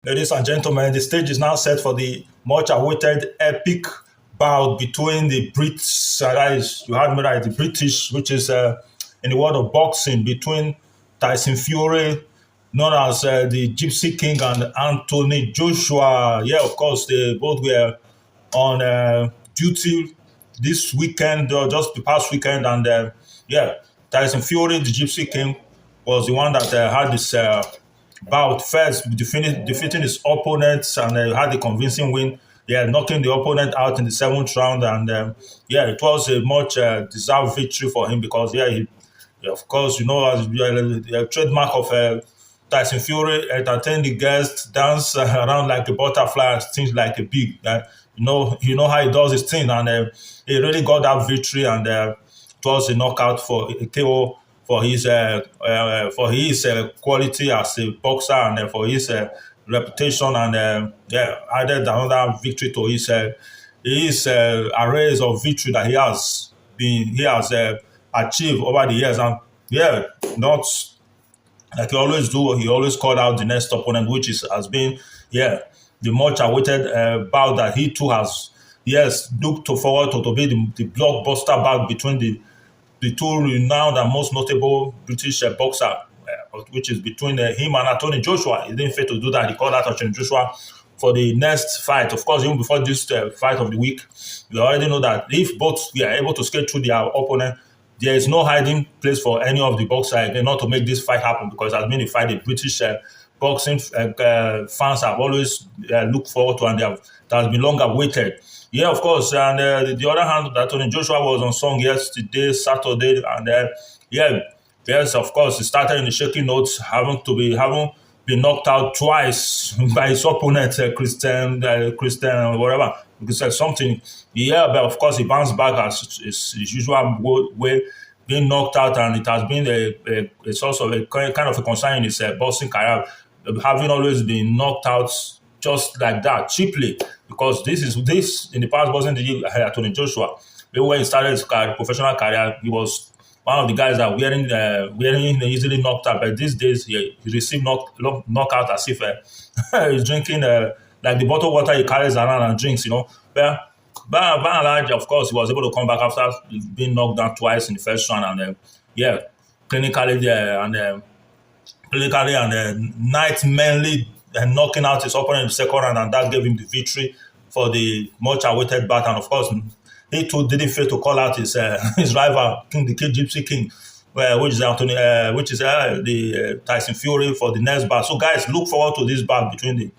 Ladies and gentlemen, the stage is now set for the much-awaited epic bout between the Brits, that is, you heard me right, the British, which is in the world of boxing, between Tyson Fury, known as the Gypsy King, and Anthony Joshua. Yeah, of course, they both were on duty this weekend, or just the past weekend, and yeah, Tyson Fury, the Gypsy King, was the one that had this bout first, defeating his opponents, and had a convincing win. Yeah, knocking the opponent out in the seventh round, and yeah, it was a much deserved victory for him because yeah, of course, as the trademark of Tyson Fury, entertain the guests, dance around like a butterfly, things like a big. You know how he does his thing, and he really got that victory, and it was a knockout for a KO for his quality as a boxer, and for his reputation, and yeah, added another victory to his arrays of victory that he has achieved over the years, and yeah, not like he always do. He always called out the next opponent, which has been, yeah, the much awaited bout that he too has, yes, looked forward to be the blockbuster bout between the two renowned and most notable British boxer, which is between him and Anthony Joshua. He didn't fail to do that. He called out Anthony Joshua for the next fight. Of course, even before this fight of the week, we already know that if both we are able to skate through their opponent, there is no hiding place for any of the boxers again, not to make this fight happen, because it has been a fight the British boxing fans have always looked forward to, and that has been long awaited. Yeah, of course. And the other hand, that Tony Joshua was on song yesterday, Saturday, and yeah, yes, of course, he started in the shaky notes, having been knocked out twice by his opponent, Christian, whatever. Because something, yeah, but of course he bounced back as his usual way, being knocked out, and it has been a source of a kind of a concern in his boxing career, having always been knocked out just like that cheaply, because this in the past wasn't the Anthony Joshua. Even when he started his professional career, he was one of the guys that wearing easily knocked out. But these days, he received knockout as if he's drinking like the bottled water he carries around and drinks. But by and large, of course, he was able to come back after being knocked down twice in the first round, and yeah, clinically there, and nightmarely knocking out his opponent in the second round, and that gave him the victory for the much-awaited bout. And of course, he too didn't fail to call out his his rival, the King Gypsy King, which is the Tyson Fury, for the next bout. So, guys, look forward to this bout between